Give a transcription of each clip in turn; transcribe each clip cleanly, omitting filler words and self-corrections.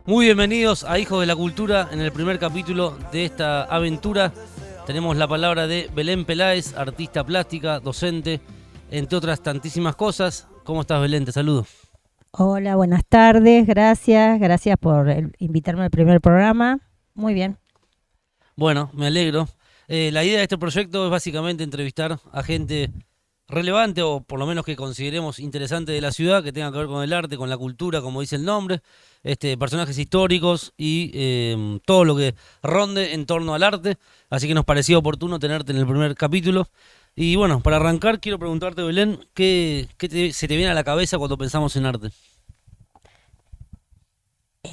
Muy bienvenidos a Hijos de la Cultura. En el primer capítulo de esta aventura tenemos la palabra de Belén Peláez, artista plástica, docente, entre otras tantísimas cosas. ¿Cómo estás, Belén? Te saludo. Hola, buenas tardes, gracias por invitarme al primer programa. Muy bien. Bueno, me alegro. La idea de este proyecto es básicamente entrevistar a gente relevante o por lo menos que consideremos interesante de la ciudad, que tenga que ver con el arte, con la cultura, como dice el nombre, personajes históricos y todo lo que ronde en torno al arte. Así que nos parecía oportuno tenerte en el primer capítulo. Y bueno, para arrancar quiero preguntarte, Belén, ¿qué se te viene a la cabeza cuando pensamos en arte?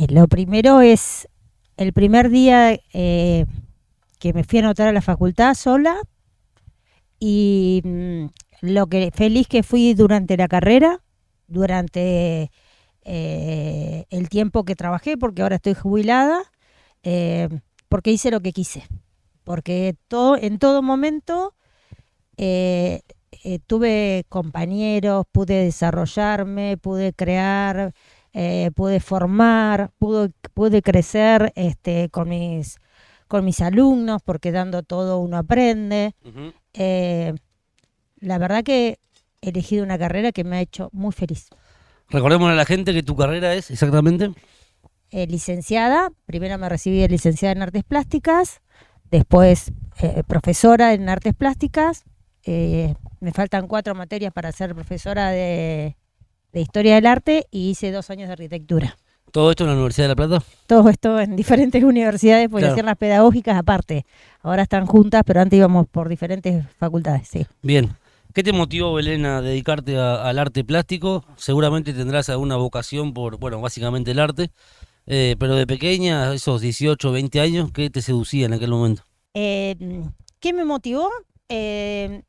Lo primero es el primer día que me fui a anotar a la facultad sola y lo que feliz que fui durante la carrera, durante el tiempo que trabajé, porque ahora estoy jubilada, eh, porque hice lo que quise, porque en todo momento eh, tuve compañeros, pude desarrollarme, pude crear, pude formar, pude crecer con mis alumnos, porque dando todo uno aprende. Ujú. Eh, la verdad que he elegido una carrera que me ha hecho muy feliz. Recordemos a la gente que tu carrera es exactamente. Licenciada, primero me recibí de licenciada en artes plásticas, después profesora en artes plásticas. Me faltan 4 materias para ser profesora de historia del arte y hice 2 años de arquitectura. Todo esto en la Universidad de La Plata. Todo esto en diferentes universidades, porque Claro. hacían las pedagógicas aparte. Ahora están juntas, pero antes íbamos por diferentes facultades, sí. Bien. ¿Qué te motivó, Belén, a dedicarte al arte plástico? Seguramente tendrás alguna vocación por, bueno, básicamente el arte, pero de pequeña, esos 18, 20 años, ¿qué te seducía en aquel momento? Eh, ¿Qué me motivó? Eh,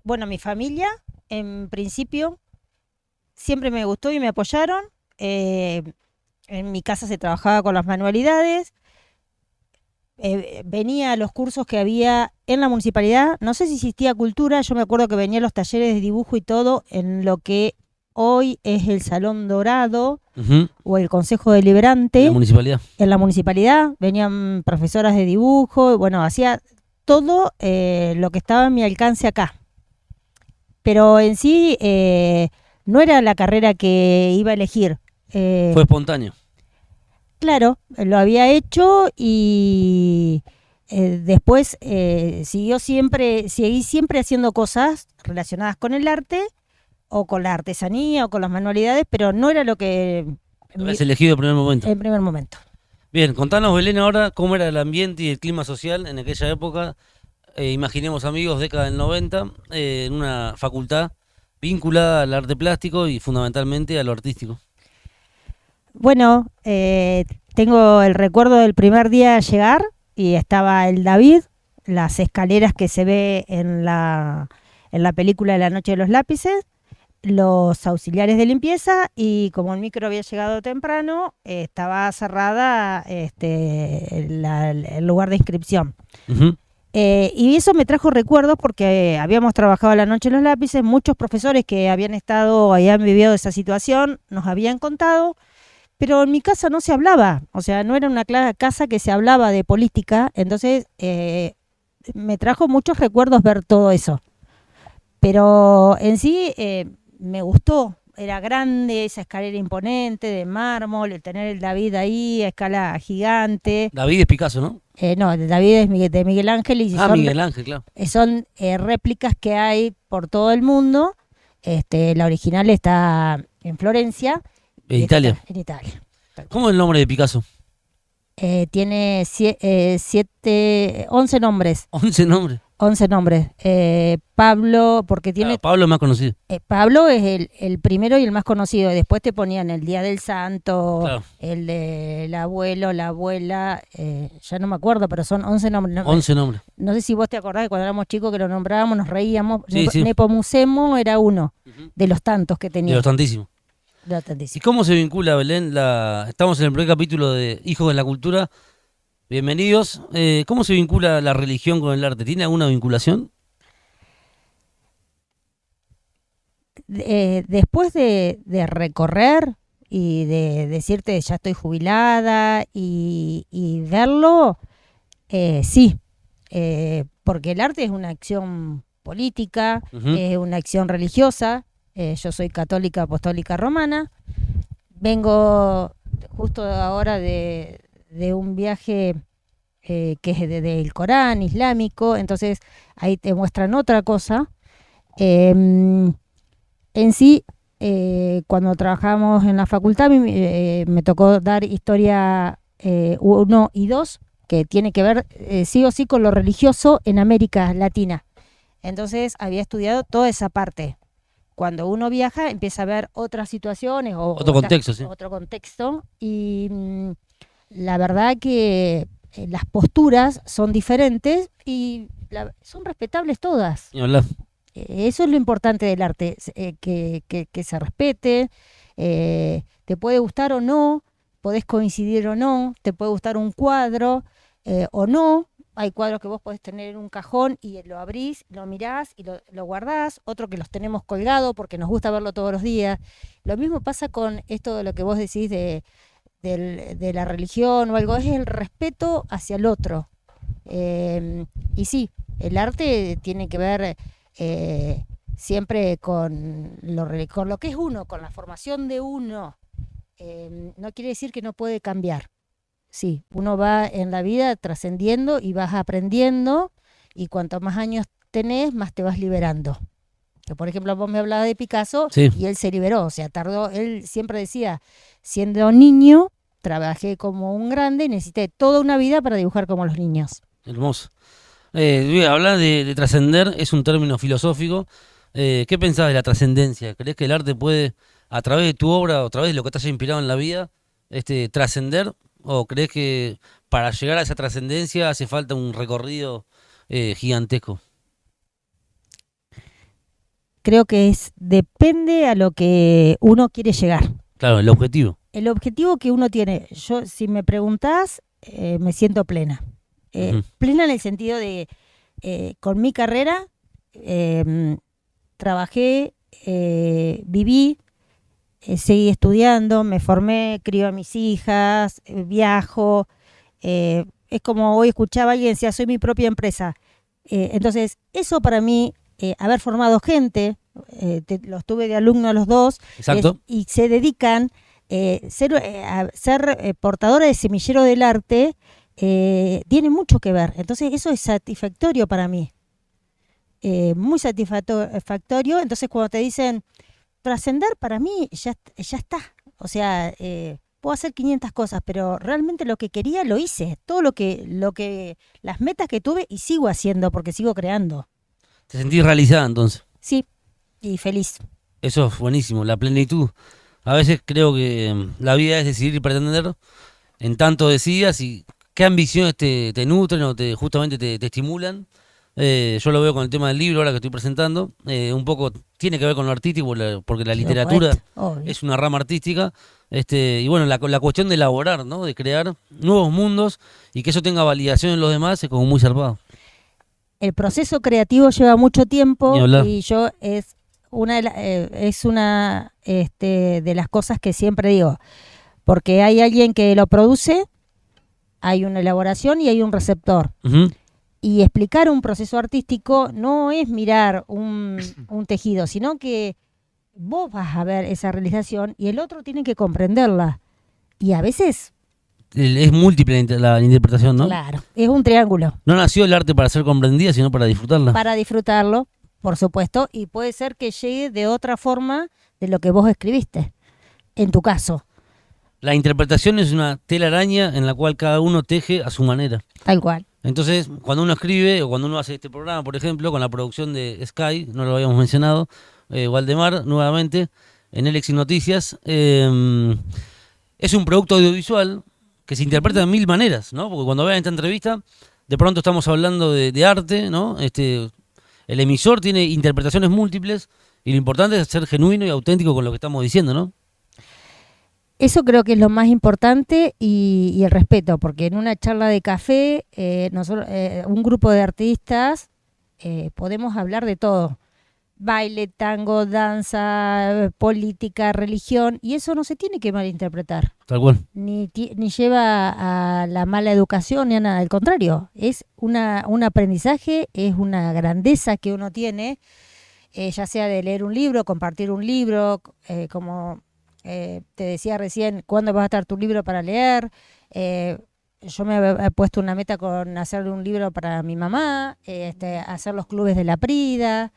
bueno, mi familia, en principio, siempre me gustó y me apoyaron. Eh, en mi casa se trabajaba con las manualidades. Venía a los cursos que había en la municipalidad. No sé si existía cultura, yo me acuerdo que venía a los talleres de dibujo y todo en lo que hoy es el Salón Dorado Ujú. o el Consejo En la Deliberante. municipalidad. En la municipalidad venían profesoras de dibujo, bueno, hacía todo lo que estaba en mi alcance acá. Pero en sí no era la carrera que iba a elegir. Fue espontáneo. Claro, lo había hecho y después seguí siempre haciendo cosas relacionadas con el arte o con la artesanía o con las manualidades, pero no era lo que Lo habías elegido en primer momento. en primer momento. Bien, contanos, Belén, ahora cómo era el ambiente y el clima social en aquella época. Imaginemos amigos, década del 90, en una facultad vinculada al arte plástico y fundamentalmente a lo artístico. Bueno, tengo el recuerdo del primer día llegar y estaba el David, las escaleras que se ve en la película de La Noche de los Lápices, los auxiliares de limpieza y como el micro había llegado temprano, estaba cerrada el lugar de inscripción. Ujú. Y eso me trajo recuerdos porque habíamos trabajado La Noche de los Lápices, muchos profesores que habían estado, habían vivido esa situación, nos habían contado, pero en mi casa no se hablaba, o sea, no era una casa que se hablaba de política, entonces me trajo muchos recuerdos ver todo eso. Pero en sí me gustó, era grande, esa escalera imponente de mármol, el tener el David ahí a escala gigante. David es Picasso, ¿no? No, el David es de Miguel Ángel y Ah, Miguel Ángel, claro. son réplicas que hay por todo el mundo. La original está en Florencia En y esta Italia. está en Italia. Tal cual. ¿Cómo es el nombre de Picasso? Tiene 11 nombres. 11 nombres. 11 nombres. Pablo, porque tiene. Claro, Pablo es más conocido. Pablo es el primero y el más conocido. Después te ponían el Día del Santo, Claro, el del abuelo, la abuela. Ya no me acuerdo, pero son 11 nombres. No, 11 nombres. no sé si vos te acordás de cuando éramos chicos que lo nombrábamos, nos reíamos. Sí, sí. Nepomucemo era uno Ujú. de los tantos que De tenía. los tantísimos. De los ¿Y tantísimos. cómo se vincula, Belén? Estamos en el primer capítulo de Hijos de la Cultura. Bienvenidos. ¿Cómo se vincula la religión con el arte? ¿Tiene alguna vinculación? Después de recorrer y de decirte ya estoy jubilada y verlo, sí, porque el arte es una acción política, Ujú. es una acción religiosa. Yo soy católica apostólica romana. Vengo justo ahora de un viaje que es del Corán islámico, entonces ahí te muestran otra cosa. En sí, cuando trabajamos en la facultad, me tocó dar historia 1 y 2, que tiene que ver sí o sí con lo religioso en América Latina. Entonces había estudiado toda esa parte. Cuando uno viaja empieza a ver otras situaciones Otro contexto, sí. otro contexto y la verdad que las posturas son diferentes y son respetables todas. Ni hablar. Eso es lo importante del arte, que se respete, te puede gustar o no, podés coincidir o no, te puede gustar un cuadro o no. Hay cuadros que vos podés tener en un cajón y lo abrís, lo mirás y lo guardás, otro que los tenemos colgados porque nos gusta verlo todos los días. Lo mismo pasa con esto de lo que vos decís de la religión o algo, es el respeto hacia el otro. Y sí, el arte tiene que ver siempre con lo que es uno, con la formación de uno. No quiere decir que no puede cambiar. Sí, uno va en la vida trascendiendo y vas aprendiendo y cuanto más años tenés, más te vas liberando. Que por ejemplo vos me hablabas de Picasso Sí. y él se liberó, o sea, tardó, él siempre decía, siendo niño, trabajé como un grande y necesité toda una vida para dibujar como los niños. Hermoso. Hablar de trascender es un término filosófico. ¿Qué pensás de la trascendencia? ¿Crees que el arte puede, a través de tu obra o a través de lo que te haya inspirado en la vida, trascender? ¿O crees que para llegar a esa trascendencia hace falta un recorrido gigantesco? Creo que depende a lo que uno quiere llegar. Claro, el objetivo. El objetivo que uno tiene, yo si me preguntás, me siento plena. Ujú. Plena en el sentido de, con mi carrera, trabajé, viví, seguí estudiando, me formé, crío a mis hijas, viajo. Es como hoy escuchaba a alguien decía, soy mi propia empresa. Entonces, eso para mí, haber formado gente, los tuve de alumno a los dos, Exacto. y se dedican a ser portadora de semillero del arte, tiene mucho que ver. Entonces, eso es satisfactorio para mí. Muy satisfactorio. Entonces, cuando te dicen trascender, para mí ya está. O sea, puedo hacer 500 cosas, pero realmente lo que quería lo hice. Todo las metas que tuve y sigo haciendo porque sigo creando. Te sentís realizada entonces. Sí, y feliz. Eso es buenísimo, la plenitud. A veces creo que la vida es decidir y pretender, en tanto decidas y qué ambiciones te nutren o justamente te estimulan. Yo lo veo con el tema del libro ahora que estoy presentando. Un poco tiene que ver con lo artístico, porque la Por literatura supuesto, obvio. es una rama artística. Y bueno, la cuestión de elaborar, ¿no? De crear nuevos mundos y que eso tenga validación en los demás es como muy zarpado. El proceso creativo lleva mucho Ni tiempo hablar. y yo es una de las cosas que siempre digo, porque hay alguien que lo produce, hay una elaboración y hay un receptor. Ujú. Y explicar un proceso artístico no es mirar un tejido, sino que vos vas a ver esa realización y el otro tiene que comprenderla. Y a veces, Es múltiple la interpretación, ¿no? claro, es un triángulo No nació el arte para ser comprendida, sino para disfrutarla. para disfrutarlo, por supuesto, y puede ser que llegue de otra forma de lo que vos escribiste, en tu caso, La interpretación es una telaraña en la cual cada uno teje a su manera. tal cual. Entonces, cuando uno escribe o cuando uno hace este programa, por ejemplo, con la producción de Sky, no lo habíamos mencionado, Waldemar, nuevamente, en el Exit Noticias, es un producto audiovisual que se interpreta de mil maneras, ¿no? Porque cuando vean esta entrevista, de pronto estamos hablando de arte, ¿no? El emisor tiene interpretaciones múltiples y lo importante es ser genuino y auténtico con lo que estamos diciendo, ¿no? Eso creo que es lo más importante y el respeto, porque en una charla de café, nosotros, un grupo de artistas, podemos hablar de todo, baile, tango, danza, política, religión, y eso no se tiene que malinterpretar, Tal cual. ni lleva a la mala educación ni a nada, al contrario, es un aprendizaje, es una grandeza que uno tiene, ya sea de leer un libro, compartir un libro, como te decía recién, ¿cuándo va a estar tu libro para leer? Eh, yo me he puesto una meta con hacer un libro para mi mamá, hacer los clubes de la Prida,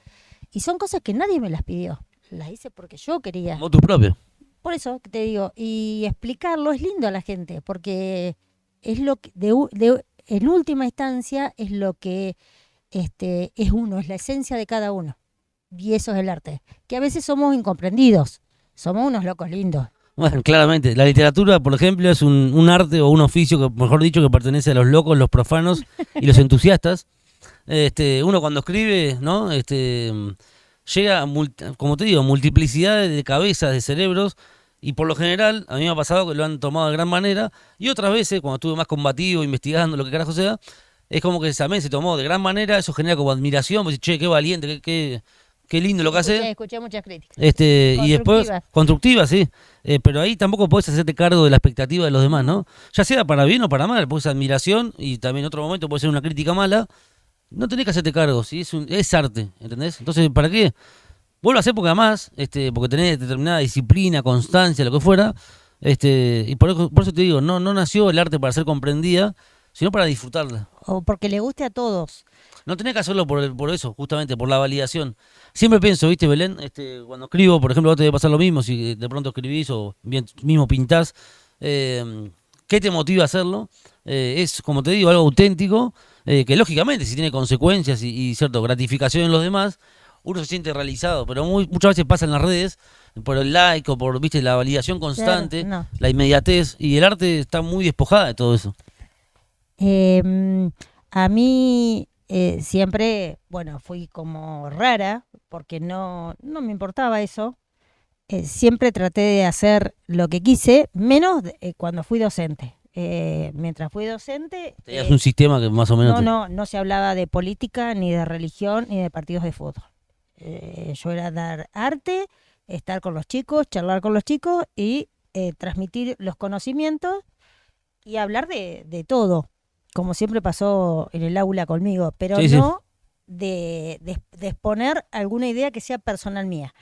y son cosas que nadie me las pidió. Las hice porque yo quería. Motus propio. Por eso te digo, y explicarlo es lindo a la gente, porque es lo que, en última instancia, es lo que es uno, es la esencia de cada uno. Y eso es el arte. Que a veces somos incomprendidos, somos unos locos lindos. Bueno, claramente. La literatura, por ejemplo, es un arte o un oficio, que, mejor dicho, que pertenece a los locos, los profanos y los entusiastas. Uno cuando escribe, ¿no? Llega, como te digo, multiplicidad de cabezas, de cerebros, y por lo general, a mí me ha pasado que lo han tomado de gran manera, y otras veces, cuando estuve más combativo, investigando lo que carajo sea, es como que también se tomó de gran manera, eso genera como admiración, pues, che, qué valiente, qué lindo lo que hace. Escuché muchas críticas. Y después, Constructivas. constructiva, sí, pero ahí tampoco podés hacerte cargo de la expectativa de los demás, ¿no? Ya sea para bien o para mal, pues admiración, y también en otro momento puede ser una crítica mala. No tenés que hacerte cargo, ¿sí? Es arte, ¿entendés? Entonces, ¿para qué? Vuelvo a hacer porque además, porque tenés determinada disciplina, constancia, lo que fuera, y por eso te digo, no nació el arte para ser comprendida, sino para disfrutarla. O porque le guste a todos. No tenés que hacerlo por eso, justamente, por la validación. Siempre pienso, ¿viste, Belén? Cuando escribo, por ejemplo, a vos te debe pasar lo mismo, si de pronto escribís o bien mismo pintás, ¿qué te motiva a hacerlo? Es, como te digo, algo auténtico, que lógicamente, si tiene consecuencias y cierta gratificación en los demás, uno se siente realizado, pero muchas veces pasa en las redes, por el like o por, viste, la validación constante, Claro, no. la inmediatez, y el arte está muy despojada de todo eso. A mí siempre, bueno, fui como rara porque no me importaba eso. Siempre traté de hacer lo que quise, menos cuando fui docente. Mientras fui docente, Tenías un sistema que más o menos... no se hablaba de política, ni de religión, ni de partidos de fútbol. Yo era dar arte, estar con los chicos, charlar con los chicos y transmitir los conocimientos y hablar de todo, como siempre pasó en el aula conmigo, pero Sí, sí. no de exponer alguna idea que sea personal mía.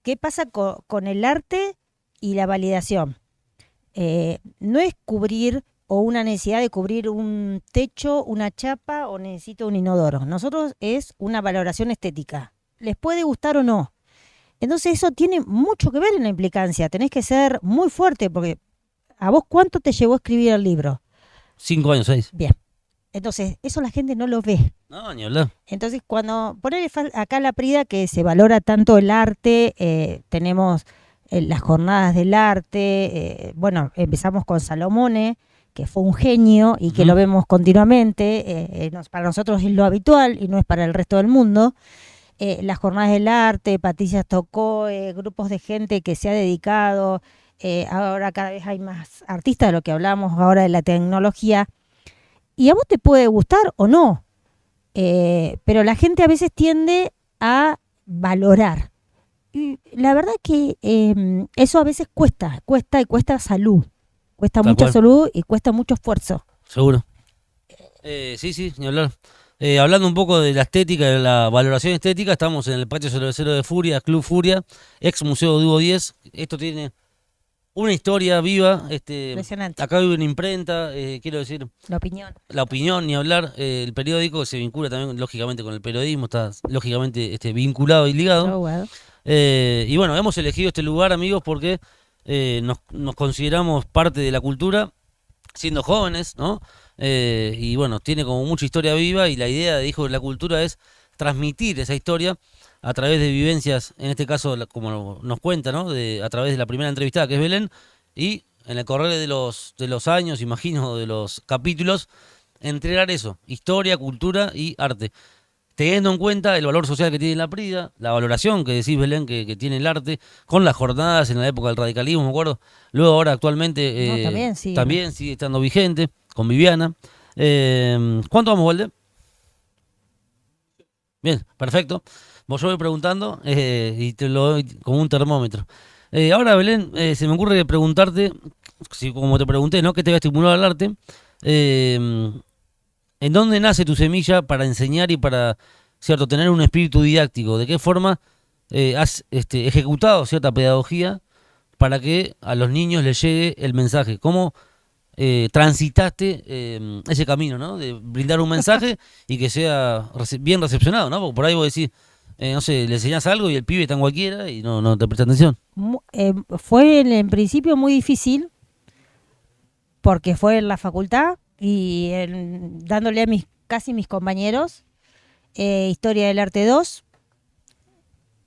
¿Qué pasa con el arte y la validación? No es cubrir o una necesidad de cubrir un techo, una chapa o necesito un inodoro. Nosotros es una valoración estética. ¿Les puede gustar o no? Entonces eso tiene mucho que ver en la implicancia. Tenés que ser muy fuerte porque ¿a vos cuánto te llevó a escribir el libro? 5 años, 6. Bien. Entonces eso la gente no lo ve. No, ni hablar. Entonces, cuando poner acá la Prida, que se valora tanto el arte, tenemos las jornadas del arte, bueno, empezamos con Salomone, que fue un genio y que Ujú. lo vemos continuamente, para nosotros es lo habitual y no es para el resto del mundo. Las jornadas del arte, Patricia tocó, grupos de gente que se ha dedicado, ahora cada vez hay más artistas, de lo que hablamos ahora de la tecnología, y a vos te puede gustar o no. Pero la gente a veces tiende a valorar. Y la verdad que eso a veces cuesta y cuesta salud. Cuesta Tal mucha cual. salud y cuesta mucho esfuerzo. Seguro. Sí, ni hablar. Hablando un poco de la estética, de la valoración estética, estamos en el patio cervecero de Furia, Club Furia, ex Museo Duo 10. Esto tiene una historia viva. Impresionante. Acá vive una imprenta, quiero decir, La opinión. La Opinión, ni hablar. El periódico se vincula también, lógicamente, con el periodismo, está lógicamente vinculado y ligado. Yo, bueno, Y bueno, hemos elegido este lugar, amigos, porque nos consideramos parte de la cultura, siendo jóvenes, ¿no? Y bueno, tiene como mucha historia viva y la idea de Hijos de la Cultura es transmitir esa historia a través de vivencias, en este caso, como nos cuenta, ¿no? A través de la primera entrevistada, que es Belén, y en el correr de los años, imagino, de los capítulos, entregar eso, historia, cultura y arte. Teniendo en cuenta el valor social que tiene la Prida, la valoración que decís, Belén, que tiene el arte, con las jornadas en la época del radicalismo, me acuerdo. Luego ahora actualmente no, también sí. también sigue estando vigente, con Viviana. ¿Cuánto vamos, Walde? Bien, perfecto. Vos yo voy preguntando y te lo doy como un termómetro. Ahora, Belén, se me ocurre preguntarte, si, como te pregunté, ¿no? ¿Qué te va a estimular al arte? Eh, ¿En dónde nace tu semilla para enseñar y para, cierto, tener un espíritu didáctico? ¿De qué forma has ejecutado cierta pedagogía para que a los niños les llegue el mensaje? ¿Cómo transitaste ese camino, ¿no? De brindar un mensaje y que sea bien recepcionado, ¿no? Porque por ahí vos decís, no sé, le enseñás algo y el pibe está en cualquiera y no te presta atención. Fue en principio muy difícil porque fue en la facultad y dándole a casi mis compañeros Historia del Arte 2.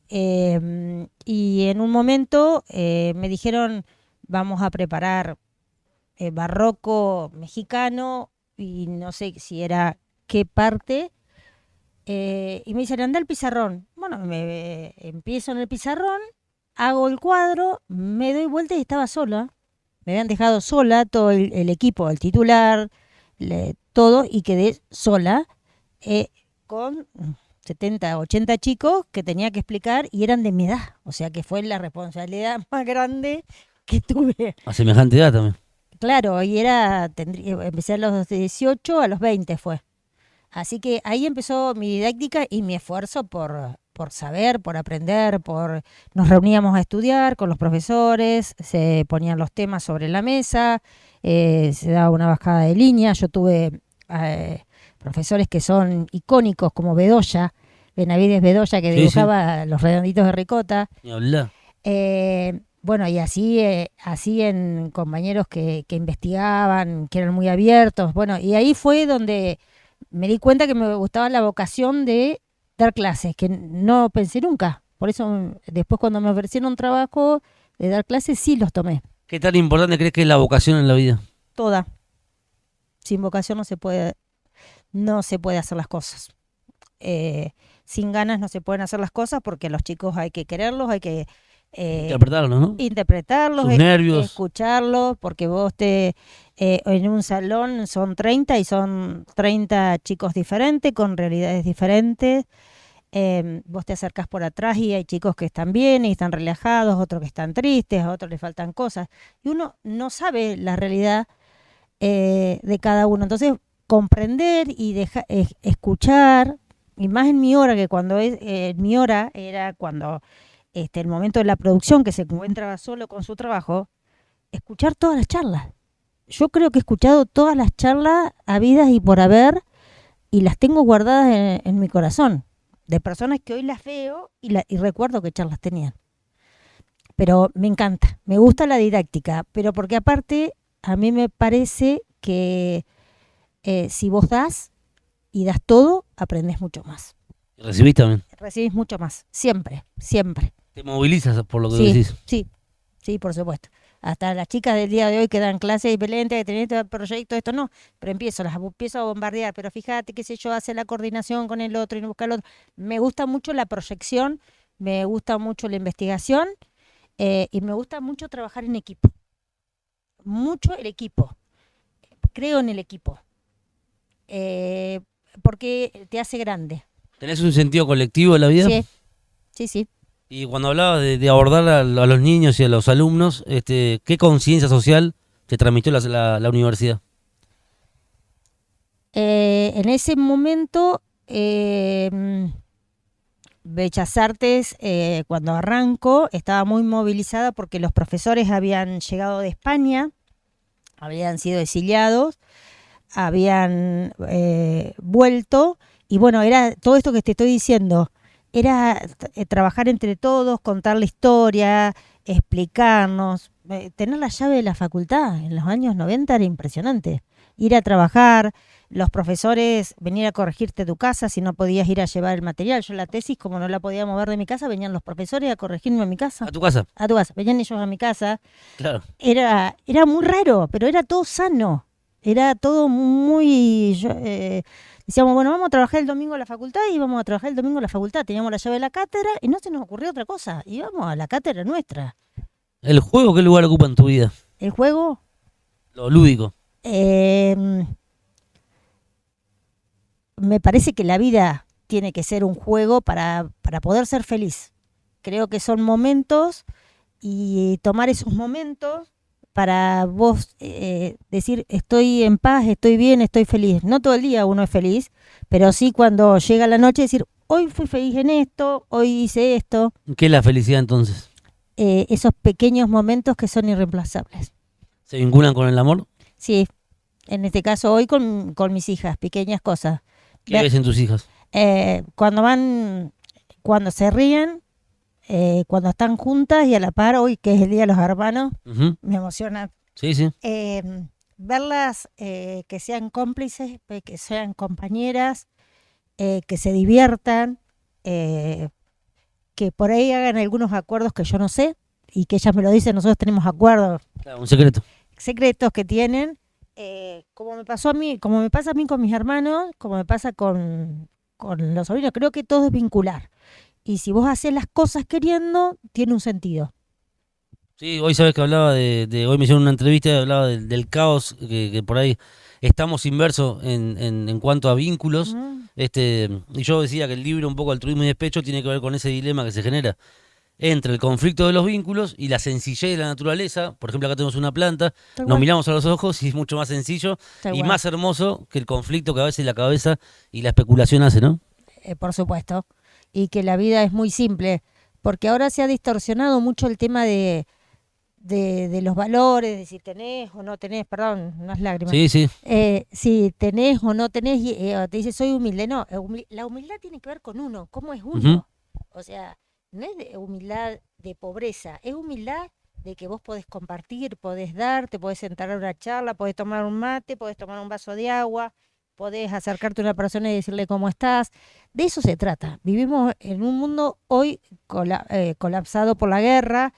Y en un momento me dijeron, vamos a preparar barroco mexicano y no sé si era qué parte. Y me dicen, anda al pizarrón. Bueno, empiezo en el pizarrón, hago el cuadro, me doy vuelta y estaba sola. Me habían dejado sola todo el equipo, el titular, todo, y quedé sola con 70, 80 chicos que tenía que explicar y eran de mi edad. O sea que fue la responsabilidad más grande que tuve. A semejante edad también. Claro, y empecé a los 18, a los 20 fue. Así que ahí empezó mi didáctica y mi esfuerzo por saber, por aprender, nos reuníamos a estudiar con los profesores, se ponían los temas sobre la mesa, se daba una bajada de línea. Yo tuve profesores que son icónicos como Bedoya, Benavides Bedoya, que Sí, sí. dibujaba los redonditos de ricota. Ni hablar. Bueno, y así en compañeros que investigaban, que eran muy abiertos. Bueno, y ahí fue donde me di cuenta que me gustaba la vocación de dar clases, que no pensé nunca. Por eso después cuando me ofrecieron un trabajo de dar clases, sí los tomé. ¿Qué tan importante crees que es la vocación en la vida? Toda. Sin vocación no se puede hacer las cosas. Sin ganas no se pueden hacer las cosas porque a los chicos hay que quererlos, hay que Interpretarlo, ¿no? interpretarlos, Sus nervios. escucharlos, porque en un salón son 30 y son 30 chicos diferentes, con realidades diferentes. Vos te acercás por atrás y hay chicos que están bien y están relajados, otros que están tristes, a otros les faltan cosas. Y uno no sabe la realidad de cada uno. Entonces, comprender y escuchar, y más en mi hora, que en mi hora era cuando el momento de la producción, que se encuentra solo con su trabajo, escuchar todas las charlas. Yo creo que he escuchado todas las charlas habidas y por haber y las tengo guardadas en mi corazón, de personas que hoy las veo y recuerdo qué charlas tenían. Pero me encanta, me gusta la didáctica, pero porque aparte a mí me parece que si vos das y das todo, aprendes mucho más. Recibís también. Recibís mucho más, siempre, siempre. Te movilizas por lo que Sí, decís. sí, sí, por supuesto. Hasta las chicas del día de hoy que dan clases y Belén, que tenés este proyecto, esto no, pero empiezo a bombardear, pero fíjate, qué sé yo, hace la coordinación con el otro y no busca el otro. Me gusta mucho la proyección, me gusta mucho la investigación y me gusta mucho trabajar en equipo. Mucho el equipo. Creo en el equipo. eh, porque te hace grande. ¿Tenés un sentido colectivo de la vida? Sí, sí, sí. Y cuando hablabas de abordar a los niños y a los alumnos, ¿qué conciencia social te transmitió la universidad? En ese momento, Bellas Artes, cuando arranco, estaba muy movilizada porque los profesores habían llegado de España, habían sido exiliados, habían vuelto, y bueno, era todo esto que te estoy diciendo, era trabajar entre todos, contar la historia, explicarnos, tener la llave de la facultad en los años 90 era impresionante, ir a trabajar, los profesores venir a corregirte tu casa si no podías ir a llevar el material. Yo la tesis, como no la podía mover de mi casa, venían los profesores a corregirme a mi casa. ¿A tu casa? A tu casa, venían ellos a mi casa. Claro. Era muy raro, pero era todo sano. Era todo muy... decíamos, bueno, vamos a trabajar el domingo a la facultad y vamos a trabajar el domingo a la facultad. Teníamos la llave de la cátedra y no se nos ocurrió otra cosa. Íbamos a la cátedra nuestra. ¿El juego qué lugar ocupa en tu vida? El juego... Lo lúdico. me parece que la vida tiene que ser un juego para poder ser feliz. Creo que son momentos y tomar esos momentos para vos decir estoy en paz, estoy bien, estoy feliz. No todo el día uno es feliz, pero sí cuando llega la noche decir hoy fui feliz en esto, hoy hice esto. ¿Qué es la felicidad entonces? Esos pequeños momentos que son irreemplazables. ¿Se vinculan con el amor? Sí, en este caso hoy con mis hijas, pequeñas cosas. ¿Qué ves en tus hijas? Cuando se ríen, cuando están juntas y a la par, hoy que es el Día de los Hermanos, me emociona. Sí, sí. Verlas que sean cómplices, que sean compañeras, que se diviertan, que por ahí hagan algunos acuerdos que yo no sé y que ellas me lo dicen, nosotros tenemos acuerdos. Claro, un secreto. Secretos que tienen, como me pasa a mí con mis hermanos, como me pasa con los sobrinos, creo que todo es vincular. Y si vos haces las cosas queriendo, tiene un sentido. Sí, hoy sabes que hablaba hoy me hicieron una entrevista y hablaba del caos que por ahí estamos inmersos en cuanto a vínculos. Y yo decía que el libro un poco Altruismo y Despecho tiene que ver con ese dilema que se genera entre el conflicto de los vínculos y la sencillez de la naturaleza. Por ejemplo, acá tenemos una planta, nos miramos a los ojos y es mucho más sencillo y más hermoso que el conflicto que a veces la cabeza y la especulación hace, ¿no? Por supuesto. Y que la vida es muy simple, porque ahora se ha distorsionado mucho el tema de los valores, de si tenés o no tenés, perdón, unas lágrimas. Sí, sí. Si tenés o no tenés, te dice soy humilde. No, la humildad tiene que ver con uno, cómo es uno. O sea, no es de humildad de pobreza, es humildad de que vos podés compartir, podés dar, te podés sentar a una charla, podés tomar un mate, podés tomar un vaso de agua, podés acercarte a una persona y decirle cómo estás. De eso se trata. Vivimos en un mundo hoy colapsado por la guerra,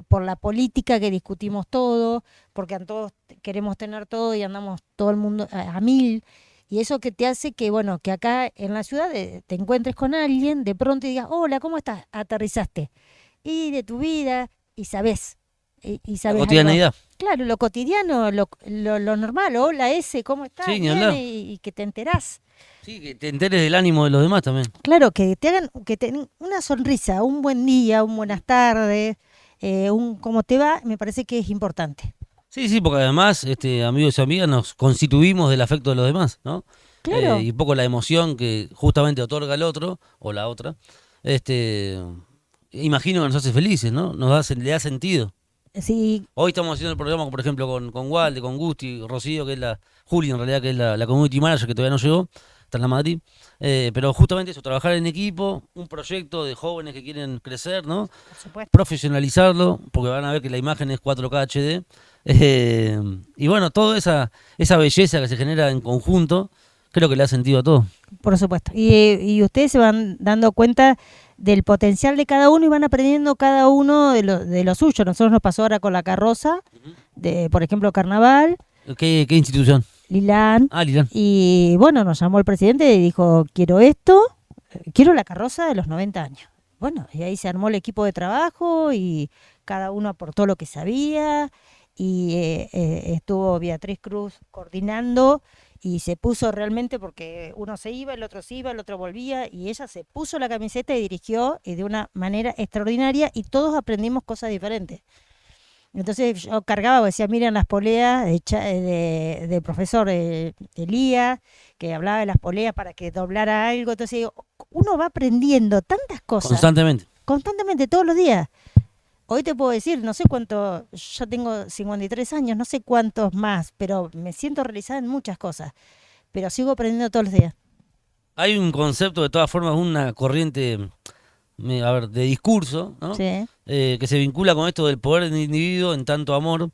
por la política que discutimos todo, porque todos queremos tener todo y andamos todo el mundo a mil. Y eso que te hace que, bueno, que acá en la ciudad te encuentres con alguien, de pronto y digas, hola, ¿cómo estás? Aterrizaste. Y de tu vida, y sabés. Y sabés la cotidianidad. Algo. Claro, lo cotidiano, lo normal, hola ese, ¿cómo estás? Sí, Bien, y que te enterás. Sí, que te enteres del ánimo de los demás también. Claro, que te hagan, una sonrisa, un buen día, un buenas tardes, un cómo te va, me parece que es importante. Sí, sí, porque además, amigos y amigas, nos constituimos del afecto de los demás, ¿no? Claro. Y un poco la emoción que justamente otorga el otro o la otra, imagino que nos hace felices, ¿no? Le da sentido. Sí. Hoy estamos haciendo el programa, por ejemplo, con Walde, con Gusti, Rocío, que es Juli en realidad, que es la community manager, que todavía no llegó, está en la Madrid. Pero justamente eso, trabajar en equipo, un proyecto de jóvenes que quieren crecer, ¿no? Por supuesto. Profesionalizarlo, porque van a ver que la imagen es 4K HD. Y bueno, toda esa belleza que se genera en conjunto, creo que le da sentido a todo. Por supuesto. Y ustedes se van dando cuenta del potencial de cada uno y van aprendiendo cada uno de lo suyo. Nosotros nos pasó ahora con la carroza, por ejemplo, Carnaval. ¿Qué institución? Lilán. Lilán. Y bueno, nos llamó el presidente y dijo, quiero esto, quiero la carroza de los 90 años. Bueno, y ahí se armó el equipo de trabajo y cada uno aportó lo que sabía y estuvo Beatriz Cruz coordinando y se puso realmente, porque uno se iba, el otro se iba, el otro volvía, y ella se puso la camiseta y dirigió de una manera extraordinaria y todos aprendimos cosas diferentes. Entonces yo cargaba, decía, miren las poleas de profesor Elías, que hablaba de las poleas para que doblara algo. Entonces uno va aprendiendo tantas cosas. Constantemente, todos los días. Hoy te puedo decir, no sé cuánto, yo tengo 53 años, no sé cuántos más, pero me siento realizada en muchas cosas. Pero sigo aprendiendo todos los días. Hay un concepto, de todas formas, una corriente de discurso, ¿no? Sí. Que se vincula con esto del poder del individuo en tanto amor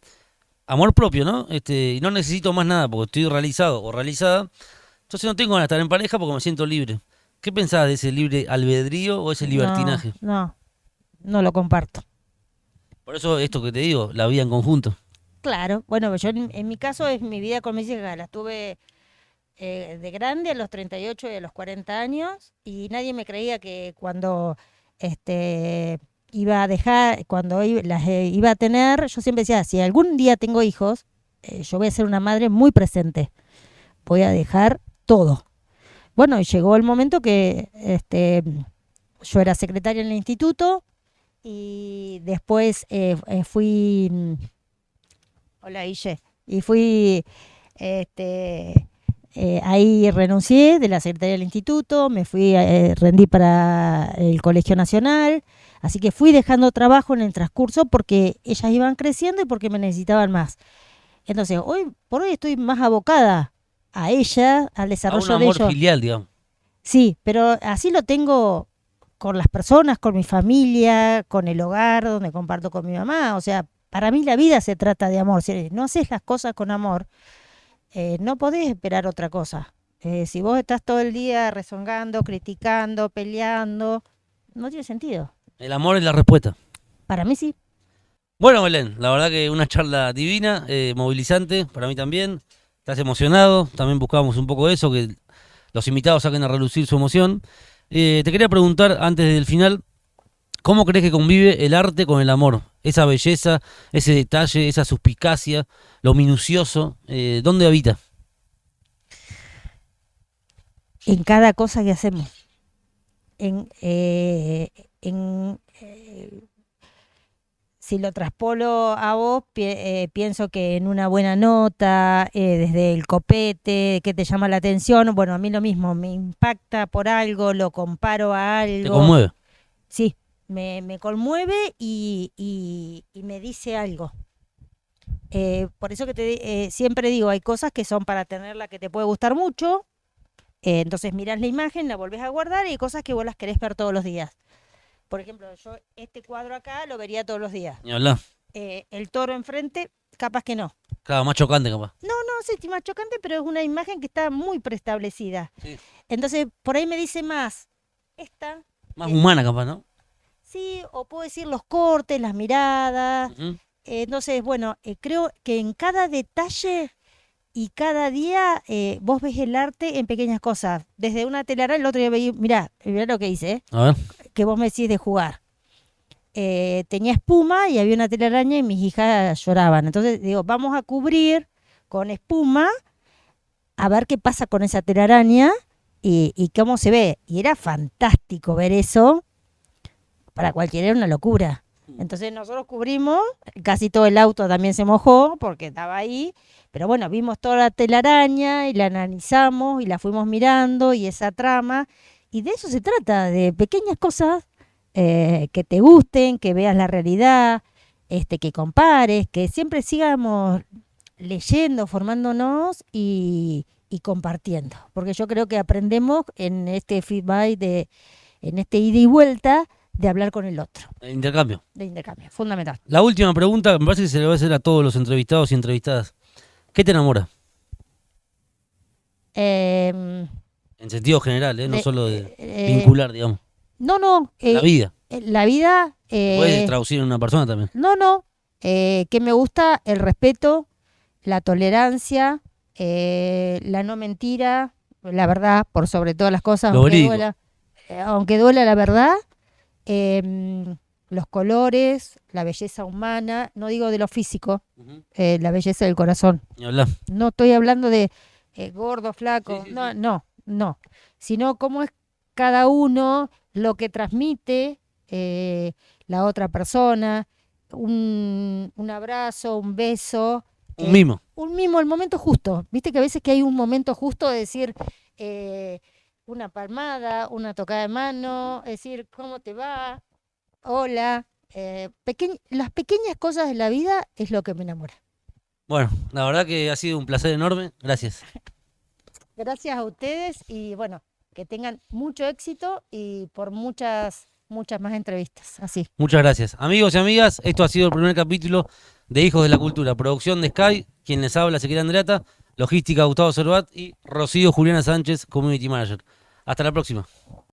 propio, ¿no? Y no necesito más nada porque estoy realizado o realizada, entonces no tengo ganas de estar en pareja porque me siento libre. ¿Qué pensás de ese libre albedrío o ese libertinaje? No lo comparto. Por eso esto que te digo, la vida en conjunto. Claro, bueno, yo en mi caso es mi vida con mis hijas, las tuve de grande a los 38 y a los 40 años y nadie me creía que cuando iba a dejar, cuando las iba a tener, yo siempre decía, si algún día tengo hijos, yo voy a ser una madre muy presente, voy a dejar todo. bueno, y llegó el momento que yo era secretaria en el instituto y después fui, hola Guille, y fui, ahí renuncié de la secretaría del instituto, me fui, rendí para el Colegio Nacional, así que fui dejando trabajo en el transcurso porque ellas iban creciendo y porque me necesitaban más. Entonces, hoy por hoy estoy más abocada a ella, al A un desarrollo de amor ellos. filial, digamos. Sí, pero así lo tengo con las personas, con mi familia, con el hogar donde comparto con mi mamá. O sea, para mí la vida se trata de amor. Si no haces las cosas con amor, no podés esperar otra cosa. Si vos estás todo el día rezongando, criticando, peleando, no tiene sentido. El amor es la respuesta. Para mí sí. Bueno, Belén, la verdad que una charla divina, movilizante, para mí también. Estás emocionado, también buscábamos un poco eso, que los invitados saquen a relucir su emoción. Te quería preguntar, antes del final, ¿cómo crees que convive el arte con el amor? Esa belleza, ese detalle, esa suspicacia, lo minucioso, ¿dónde habita? En cada cosa que hacemos. En si lo traspolo a vos, pienso que en una buena nota, desde el copete, que te llama la atención, bueno, a mí lo mismo, me impacta por algo, lo comparo a ¿Te algo, conmueve? sí, me conmueve y me dice algo. Por eso que siempre digo, hay cosas que son para tenerla que te puede gustar mucho, entonces mirás la imagen, la volvés a guardar y hay cosas que vos las querés ver todos los días. Por ejemplo, yo este cuadro acá lo vería todos los días. Ni hablar. El toro enfrente, capaz que no. Claro, más chocante capaz. No, no sé si más chocante, pero es una imagen que está muy preestablecida. Sí. Entonces, por ahí me dice más esta. Más humana capaz, ¿no? Sí, o puedo decir los cortes, las miradas. Ujú. Entonces, bueno, creo que en cada detalle y cada día vos ves el arte en pequeñas cosas. Desde una telaraña, el otro día veía, mirá lo que hice, A ver. que vos me decís de jugar. Tenía espuma y había una telaraña y mis hijas lloraban. Entonces digo, vamos a cubrir con espuma a ver qué pasa con esa telaraña y cómo se ve. Y era fantástico ver eso. Para cualquiera era una locura. Entonces nosotros cubrimos, casi todo el auto también se mojó porque estaba ahí, pero bueno, vimos toda la telaraña y la analizamos y la fuimos mirando y esa trama. Y de eso se trata, de pequeñas cosas que te gusten, que veas la realidad, que compares, que siempre sigamos leyendo, formándonos y compartiendo. Porque yo creo que aprendemos en este feedback, en este ida y vuelta, de hablar con el otro, El intercambio. de intercambio, fundamental. La última pregunta, me parece que se le va a hacer a todos los entrevistados y entrevistadas. ¿Qué te enamora? Eh, En sentido general, ¿eh? No de- solo de eh, vincular, digamos. no, no, La vida. la vida, Puedes traducir en una persona también. no, no, que me gusta el respeto, la tolerancia, la no mentira, la verdad, por sobre todas las cosas, Lo verídico. aunque duela la verdad, los colores, la belleza humana, no digo de lo físico, Ujú. la belleza del corazón. Ni hablar. No estoy hablando de gordo, flaco, Sí, sí, no, sí. no, no, sino cómo es cada uno, lo que transmite la otra persona, un abrazo, un beso, Un mimo. un mimo, el momento justo. Viste que a veces que hay un momento justo de decir eh, una palmada, una tocada de mano, es decir, ¿cómo te va? Hola. Las pequeñas cosas de la vida es lo que me enamora. Bueno, la verdad que ha sido un placer enorme. Gracias. Gracias a ustedes y bueno, que tengan mucho éxito y por muchas, muchas más entrevistas. Así. Muchas gracias. Amigos y amigas, esto ha sido el primer capítulo de Hijos de la Cultura. Producción de Sky, quien les habla, Ezequiel Andreata, logística Gustavo Cervat y Rocío Juliana Sánchez, Community Manager. Hasta la próxima.